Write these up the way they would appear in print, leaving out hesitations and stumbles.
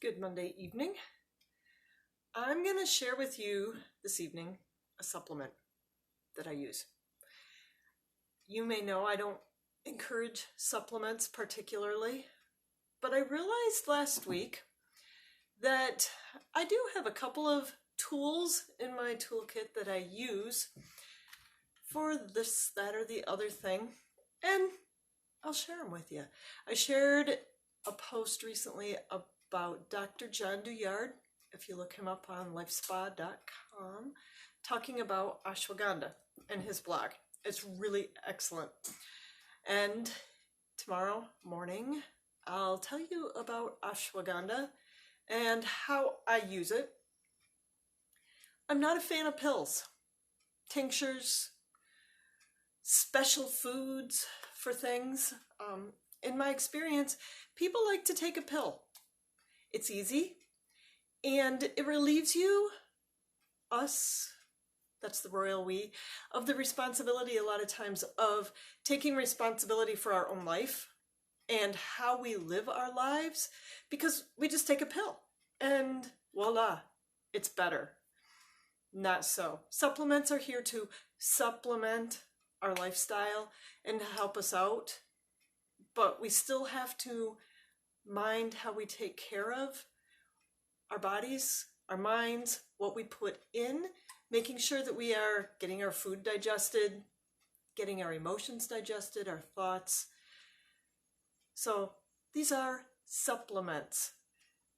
Good Monday evening. I'm going to share with you this evening a supplement that I use. You may know I don't encourage supplements particularly, but I realized last week that I do have a couple of tools in my toolkit that I use for this, that, or the other thing, and I'll share them with you. I shared a post recently about Dr. John Douillard, if you look him up on lifespa.com, talking about ashwagandha and his blog. It's really excellent. And tomorrow morning, I'll tell you about ashwagandha and how I use it. I'm not a fan of pills, tinctures, special foods for things. In my experience, people like to take a pill. It's easy, and it relieves you, us, that's the royal we, of the responsibility a lot of times of taking responsibility for our own life and how we live our lives, because we just take a pill and voila, it's better. Not so. Supplements are here to supplement our lifestyle and to help us out, but we still have to mind how we take care of our bodies, our minds, what we put in, making sure that we are getting our food digested, getting our emotions digested, our thoughts. So these are supplements.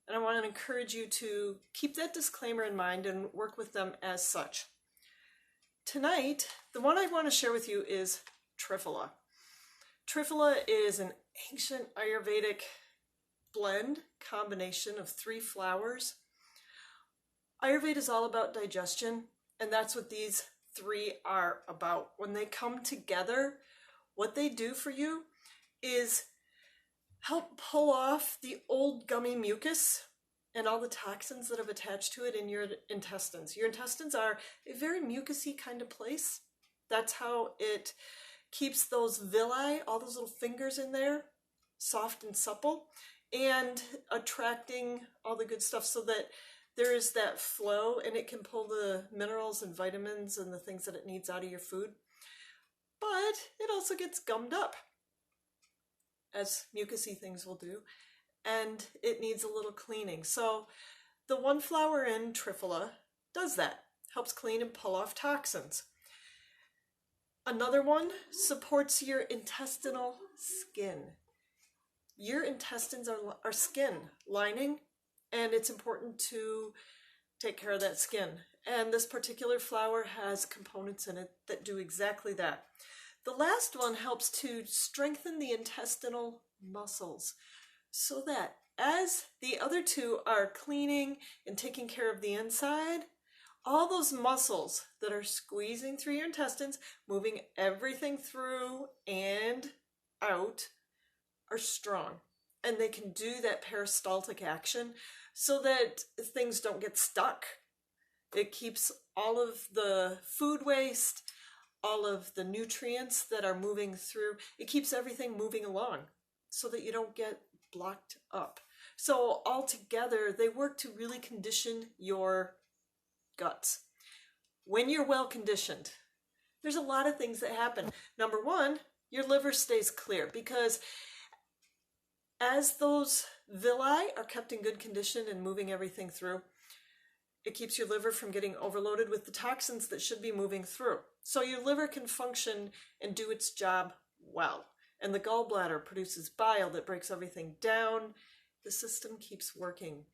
And I want to encourage you to keep that disclaimer in mind and work with them as such. Tonight, the one I want to share with you is Triphala. Triphala is an ancient Ayurvedic blend combination of 3 flowers. Ayurveda is all about digestion, and that's what these 3 are about. When they come together, what they do for you is help pull off the old gummy mucus and all the toxins that have attached to it in your intestines. Your intestines are a very mucousy kind of place. That's how it keeps those villi, all those little fingers in there, soft and supple, and attracting all the good stuff so that there is that flow and it can pull the minerals and vitamins and the things that it needs out of your food. But it also gets gummed up, as mucousy things will do, and it needs a little cleaning. So the 1 flower in Triphala does that, helps clean and pull off toxins. Another one supports your intestinal skin. Your intestines are skin lining, and it's important to take care of that skin. And this particular flower has components in it that do exactly that. The last one helps to strengthen the intestinal muscles so that as the other 2 are cleaning and taking care of the inside, all those muscles that are squeezing through your intestines, moving everything through and out, are strong, and they can do that peristaltic action so that things don't get stuck. It keeps all of the food waste, all of the nutrients that are moving through, it keeps everything moving along so that you don't get blocked up. So all together, they work to really condition your guts. When you're well conditioned, there's a lot of things that happen. Number 1, your liver stays clear, because as those villi are kept in good condition and moving everything through, it keeps your liver from getting overloaded with the toxins that should be moving through. So your liver can function and do its job well. And the gallbladder produces bile that breaks everything down. The system keeps working.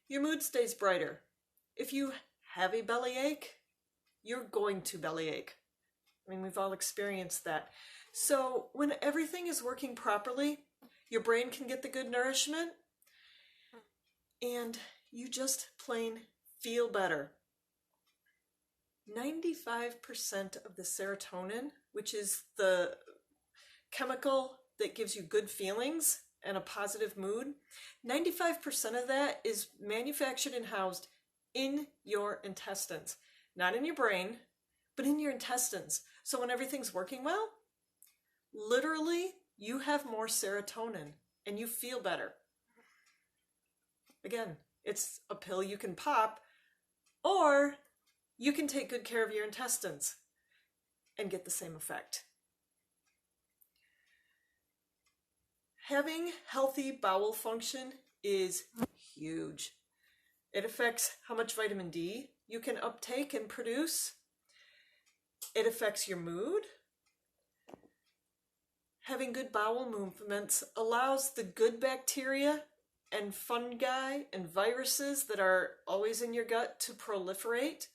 Your mood stays brighter. If you have a bellyache, you're going to bellyache. I mean, we've all experienced that. So when everything is working properly, your brain can get the good nourishment, and you just plain feel better. 95% of the serotonin, which is the chemical that gives you good feelings and a positive mood, 95% of that is manufactured and housed in your intestines. Not in your brain, but in your intestines. So when everything's working well, literally you have more serotonin and you feel better. Again, it's a pill you can pop, or you can take good care of your intestines and get the same effect. Having healthy bowel function is huge. It affects how much vitamin D you can uptake and produce. It affects your mood. Having good bowel movements allows the good bacteria and fungi and viruses that are always in your gut to proliferate,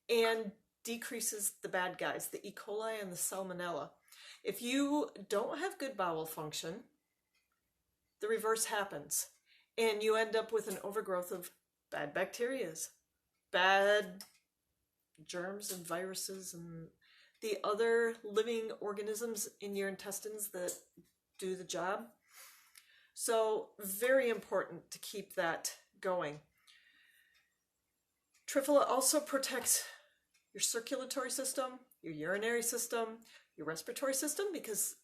and decreases the bad guys, the E. coli and the salmonella. If you don't have good bowel function, the reverse happens, and you end up with an overgrowth of bad bacteria, bad germs and viruses and the other living organisms in your intestines that do the job. So very important to keep that going. Triphala also protects your circulatory system, your urinary system, your respiratory system, because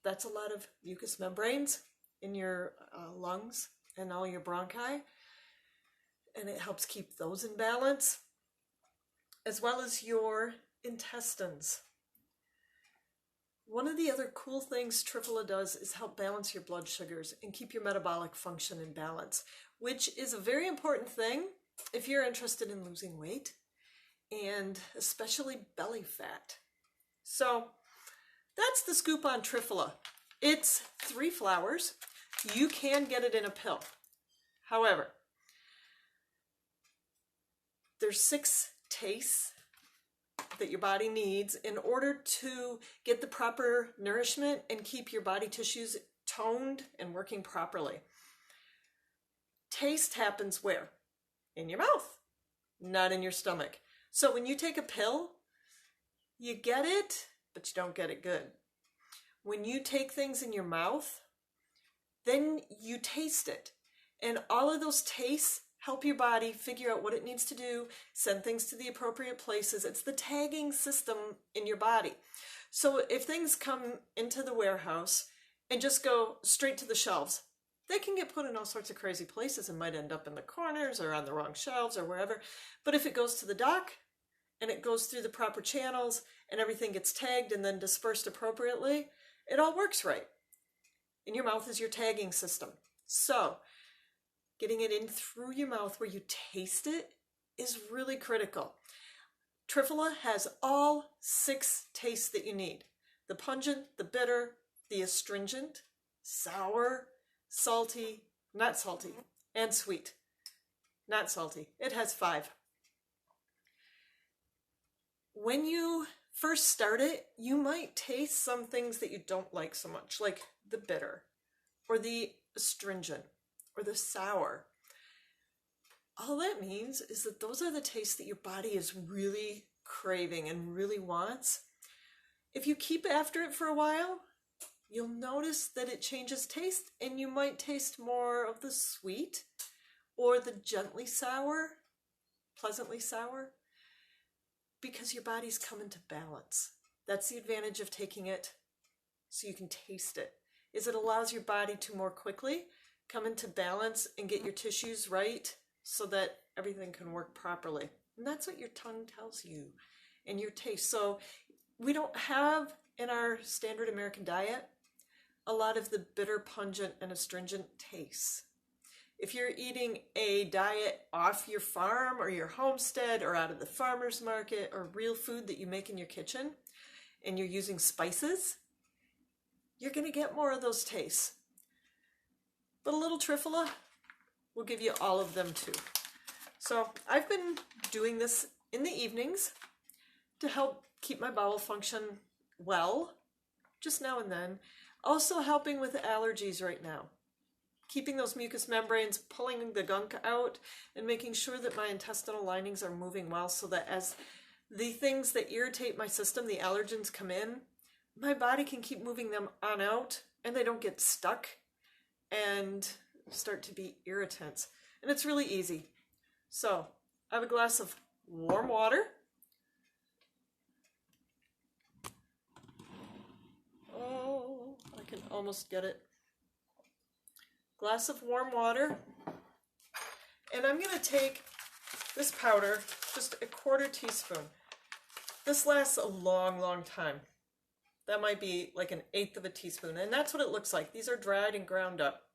that's a lot of mucous membranes in your lungs and all your bronchi, and it helps keep those in balance, as well as your intestines. One of the other cool things Triphala does is help balance your blood sugars and keep your metabolic function in balance, which is a very important thing if you're interested in losing weight, and especially belly fat. So that's the scoop on Triphala. It's 3 flowers. You can get it in a pill. However, there's 6 tastes that your body needs in order to get the proper nourishment and keep your body tissues toned and working properly. Taste happens where? In your mouth, not in your stomach. So when you take a pill, you get it, but you don't get it good. When you take things in your mouth, then you taste it. And all of those tastes help your body figure out what it needs to do, send things to the appropriate places. It's the tagging system in your body. So if things come into the warehouse and just go straight to the shelves, they can get put in all sorts of crazy places and might end up in the corners or on the wrong shelves or wherever. But if it goes to the dock and it goes through the proper channels and everything gets tagged and then dispersed appropriately, it all works right. And your mouth is your tagging system. So getting it in through your mouth where you taste it is really critical. Triphala has all 6 tastes that you need. The pungent, the bitter, the astringent, sour, salty, not salty, and sweet. Not salty. It has 5. When you first start it, you might taste some things that you don't like so much, like the bitter, or the astringent, or the sour. All that means is that those are the tastes that your body is really craving and really wants. If you keep after it for a while, you'll notice that it changes taste, and you might taste more of the sweet or the gently sour, pleasantly sour, because your body's come into balance. That's the advantage of taking it so you can taste it, is it allows your body to more quickly come into balance and get your tissues right so that everything can work properly. And that's what your tongue tells you and your taste. So we don't have in our standard American diet a lot of the bitter, pungent, and astringent tastes. If you're eating a diet off your farm or your homestead or out of the farmer's market or real food that you make in your kitchen and you're using spices, you're going to get more of those tastes. But a little Triphala will give you all of them too. So I've been doing this in the evenings to help keep my bowel function well, just now and then. Also helping with allergies right now. Keeping those mucous membranes, pulling the gunk out, and making sure that my intestinal linings are moving well so that as the things that irritate my system, the allergens come in, my body can keep moving them on out and they don't get stuck and start to be irritants. And it's really easy. So I have a glass of warm water. Oh, I can almost get it. Glass of warm water. And I'm going to take this powder, just a 1/4 teaspoon. This lasts a long, long time. That might be like 1/8 of a teaspoon, and that's what it looks like. These are dried and ground up.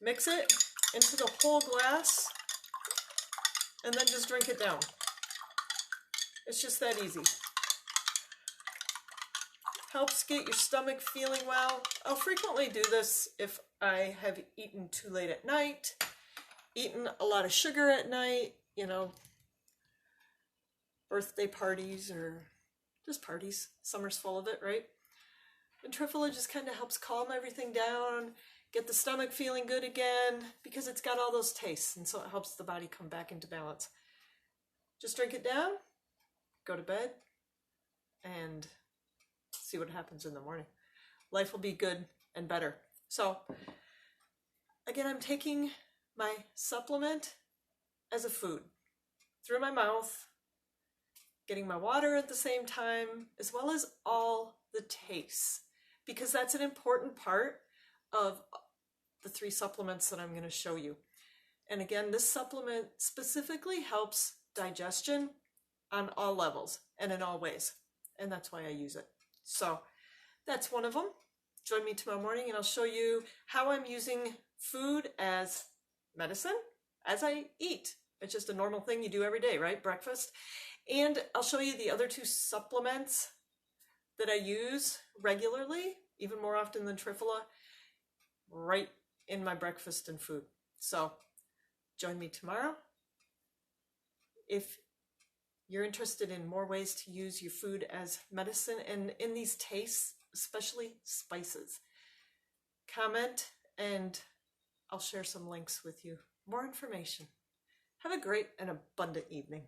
Mix it into the whole glass, and then just drink it down. It's just that easy. Helps get your stomach feeling well. I'll frequently do this if I have eaten too late at night, eaten a lot of sugar at night, you know, birthday parties or just parties. Summer's full of it, right? And Triphala just kind of helps calm everything down, get the stomach feeling good again, because it's got all those tastes, and so it helps the body come back into balance. Just drink it down, go to bed, and see what happens in the morning. Life will be good and better. So, again, I'm taking my supplement as a food through my mouth, getting my water at the same time, as well as all the tastes, because that's an important part of the 3 supplements that I'm going to show you. And again, this supplement specifically helps digestion on all levels and in all ways, and that's why I use it. So that's one of them. Join me tomorrow morning and I'll show you how I'm using food as medicine as I eat. It's just a normal thing you do every day, right? Breakfast. And I'll show you the other 2 supplements that I use regularly, even more often than Triphala, right in my breakfast and food. So join me tomorrow. If you're interested in more ways to use your food as medicine and in these tastes, especially spices, comment and I'll share some links with you. More information. Have a great and abundant evening.